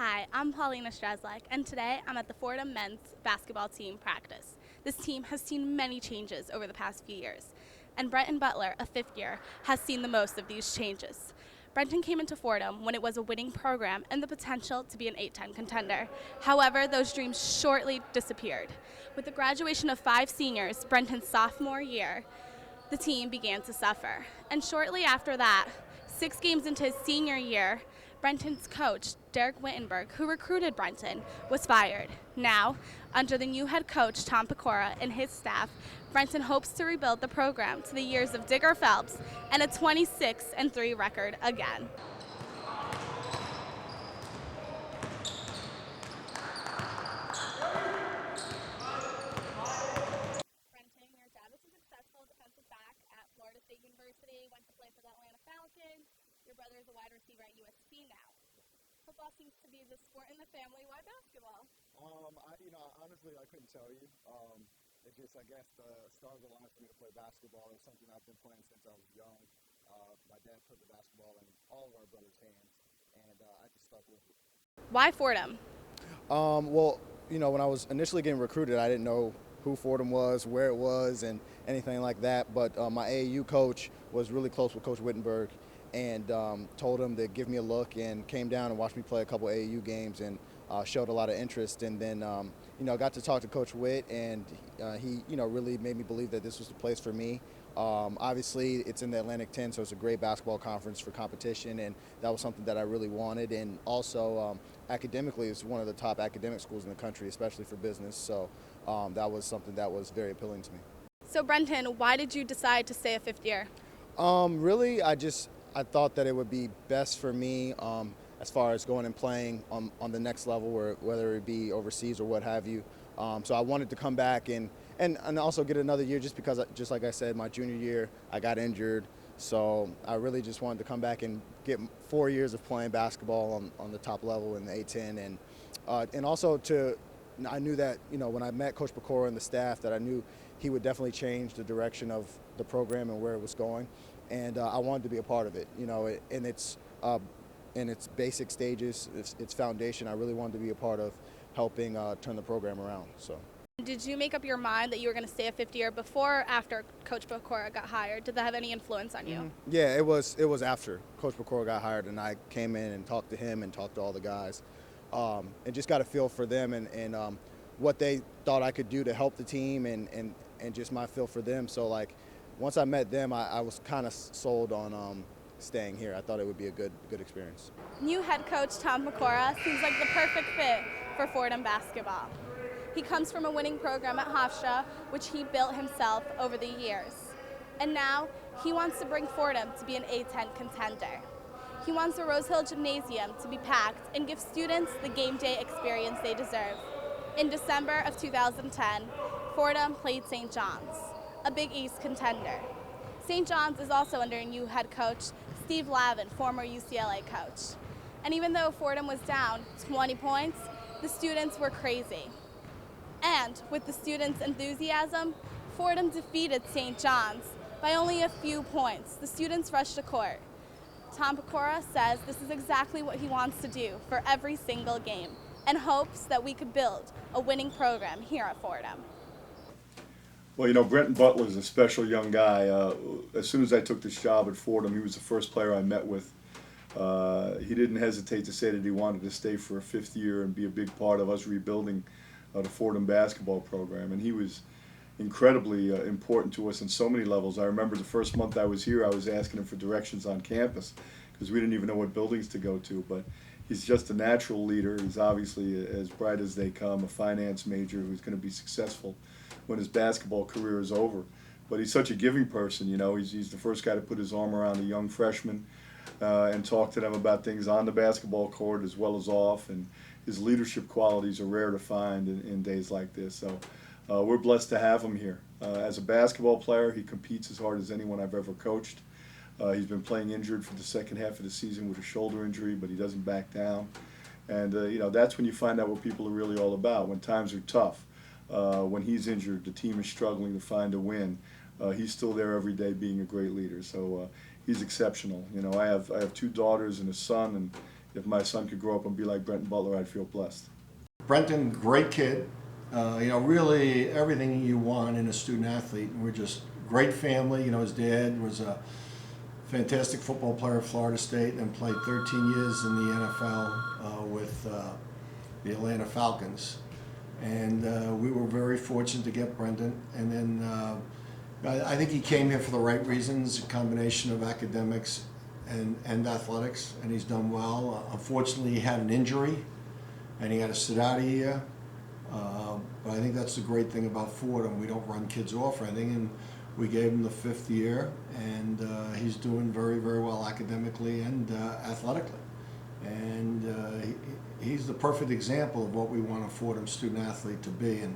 Hi, I'm Paulina Strzelec, and today I'm at the Fordham men's basketball team practice. This team has seen many changes over the past few years, and Brenton Butler, a fifth year, has seen the most of these changes. Brenton came into Fordham when it was a winning program and the potential to be an 8-10 contender. However, those dreams shortly disappeared. With the graduation of 5 seniors, Brenton's sophomore year, the team began to suffer. And shortly after that, 6 games into his senior year, Brenton's coach, Derek Wittenberg, who recruited Brenton, was fired. Now, under the new head coach, Tom Pecora, and his staff, Brenton hopes to rebuild the program to the years of Digger Phelps and a 26-3 record again. Brenton, your dad was a successful defensive back at Florida State University, went to play for the Atlanta Falcons. Your brother is a wide receiver at USC now. Football seems to be the sport in the family. Why basketball? Honestly, I couldn't tell you. It just, I guess, the stars aligned for me to play basketball. It's something I've been playing since I was young. My dad put the basketball in all of our brothers' hands, and I just stuck with it. Why Fordham? When I was initially getting recruited, I didn't know who Fordham was, where it was, and anything like that. But my AAU coach was really close with Coach Wittenberg, and told him to give me a look, and came down and watched me play a couple AAU games, and showed a lot of interest. And then got to talk to Coach Witt, and he really made me believe that this was the place for me. Obviously, it's in the Atlantic 10, so it's a great basketball conference for competition, and that was something that I really wanted. And also, academically, it's one of the top academic schools in the country, especially for business. So that was something that was very appealing to me. So Brenton, why did you decide to stay a fifth year? Really, I thought that it would be best for me as far as going and playing on the next level, whether it be overseas or what have you. So I wanted to come back and also get another year, just because, just like I said, my junior year I got injured. So I really just wanted to come back and get 4 years of playing basketball on the top level in the A10, and also I knew that when I met Coach Pecora and the staff, that I knew he would definitely change the direction of the program and where it was going, and I wanted to be a part of it. In its basic stages, its foundation, I really wanted to be a part of helping turn the program around. So. Did you make up your mind that you were going to stay a fifth year before or after Coach Pecora got hired? Did that have any influence on you? Mm-hmm. Yeah, it was after Coach Pecora got hired, and I came in and talked to him and talked to all the guys, and just got a feel for them and what they thought I could do to help the team, and just my feel for them. So, like, once I met them, I was kind of sold on staying here. I thought it would be a good experience. New head coach Tom Pecora seems like the perfect fit for Fordham basketball. He comes from a winning program at Hofstra, which he built himself over the years. And now he wants to bring Fordham to be an A10 contender. He wants the Rose Hill Gymnasium to be packed and give students the game day experience they deserve. In December of 2010, Fordham played St. John's, a Big East contender. St. John's is also under a new head coach, Steve Lavin, former UCLA coach. And even though Fordham was down 20 points, the students were crazy. And with the students' enthusiasm, Fordham defeated St. John's by only a few points. The students rushed to court. Tom Pecora says this is exactly what he wants to do for every single game, and hopes that we could build a winning program here at Fordham. Well, Brenton Butler is a special young guy. As soon as I took this job at Fordham, he was the first player I met with. He didn't hesitate to say that he wanted to stay for a fifth year and be a big part of us rebuilding the Fordham basketball program. And he was incredibly important to us in so many levels. I remember the first month I was here, I was asking him for directions on campus because we didn't even know what buildings to go to. But he's just a natural leader. He's obviously as bright as they come, a finance major who's going to be successful when his basketball career is over. But he's such a giving person. He's the first guy to put his arm around a young freshman and talk to them about things on the basketball court as well as off. And his leadership qualities are rare to find in days like this. So we're blessed to have him here. As a basketball player, he competes as hard as anyone I've ever coached. He's been playing injured for the second half of the season with a shoulder injury, but he doesn't back down. And that's when you find out what people are really all about, when times are tough. When he's injured, the team is struggling to find a win. He's still there every day being a great leader. So he's exceptional. I have 2 daughters and a son, and if my son could grow up and be like Brenton Butler, I'd feel blessed. Brenton, great kid. Really everything you want in a student athlete. We're just great family. His dad was a fantastic football player at Florida State and played 13 years in the NFL with the Atlanta Falcons. And we were very fortunate to get Brenton. And then I think he came here for the right reasons, a combination of academics and athletics, and he's done well. Unfortunately, he had an injury, and he had to sit out a year. But I think that's the great thing about Fordham. We don't run kids off or anything, and we gave him the 5th year, and he's doing very, very well academically and athletically. And he's the perfect example of what we want a Fordham student athlete to be. And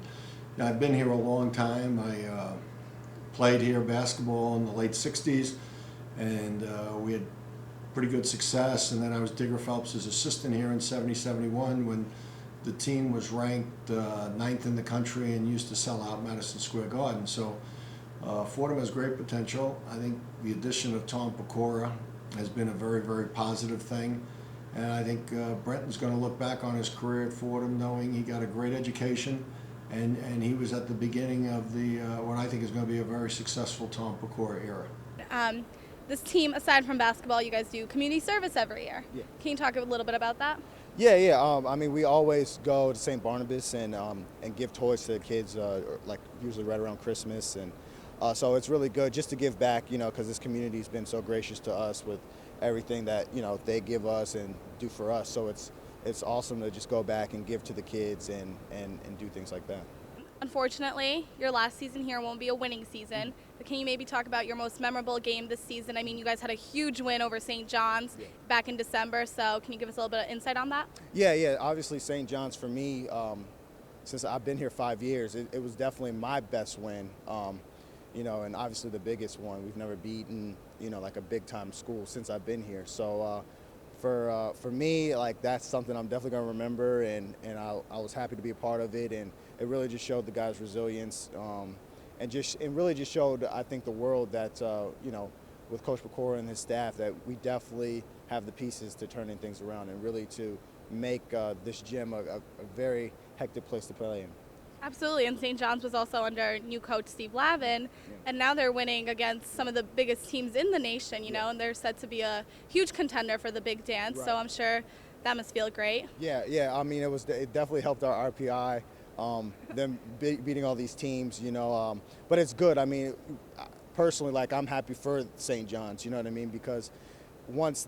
I've been here a long time. I played here basketball in the late 60s, and we had pretty good success. And then I was Digger Phelps' assistant here in 70-71 when the team was ranked 9th in the country and used to sell out Madison Square Garden. So Fordham has great potential. I think the addition of Tom Pecora has been a very, very positive thing. And I think Brenton's going to look back on his career at Fordham knowing he got a great education, and he was at the beginning of the what I think is going to be a very successful Tom Pecora era. This team, aside from basketball, you guys do community service every year. Yeah. Can you talk a little bit about that? Yeah. I mean, we always go to St. Barnabas and give toys to the kids, like usually right around Christmas, and so it's really good just to give back, because this community's been so gracious to us with everything that they give us and do for us. So it's awesome to just go back and give to the kids and do things like that. Unfortunately, your last season here won't be a winning season, but can you maybe talk about your most memorable game this season? I mean, you guys had a huge win over St. John's back in December, so can you give us a little bit of insight on that? Yeah. Obviously, St. John's for me, since I've been here 5 years, it was definitely my best win, and obviously the biggest one. We've never beaten, like a big-time school since I've been here. So for me, like, that's something I'm definitely going to remember, and I was happy to be a part of it, and it really just showed the guys' resilience, and really just showed, I think, the world that, with Coach Pecora and his staff, that we definitely have the pieces to turning things around and really to make this gym a very hectic place to play in. Absolutely, and St. John's was also under new coach Steve Lavin, and now they're winning against some of the biggest teams in the nation, and they're set to be a huge contender for the big dance, so I'm sure that must feel great. Yeah. I mean, it definitely helped our RPI, them beating all these teams, but it's good. I mean, personally, like, I'm happy for St. John's, you know what I mean, because once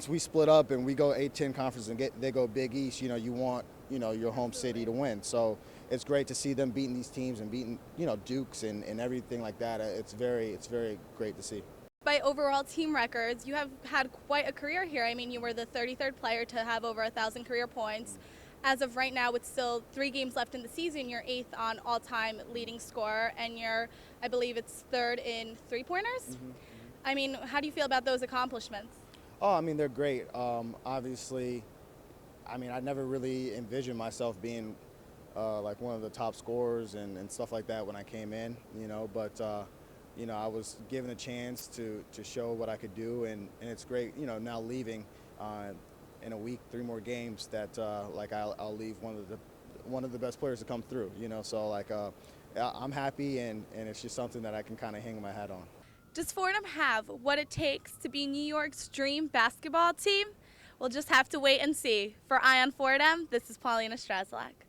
we split up and we go 8-10 conference and they go Big East, you want your home city to win. So it's great to see them beating these teams and beating Dukes and everything like that. It's very great to see. By overall team records, you have had quite a career here. I mean, you were the 33rd player to have over 1,000 career points. As of right now, with still 3 games left in the season, you're 8th on all-time leading scorer, and I believe it's 3rd in three-pointers. I mean, how do you feel about those accomplishments? Oh, I mean, they're great. Obviously, I mean, I never really envisioned myself being like one of the top scorers and stuff like that when I came in, but I was given a chance to show what I could do, and it's great, now leaving in a week, 3 more games, that like I'll leave one of the best players to come through, so like I'm happy, and it's just something that I can kind of hang my hat on. Does Fordham have what it takes to be New York's dream basketball team? We'll just have to wait and see. For Eye on Fordham, this is Paulina Strzelec.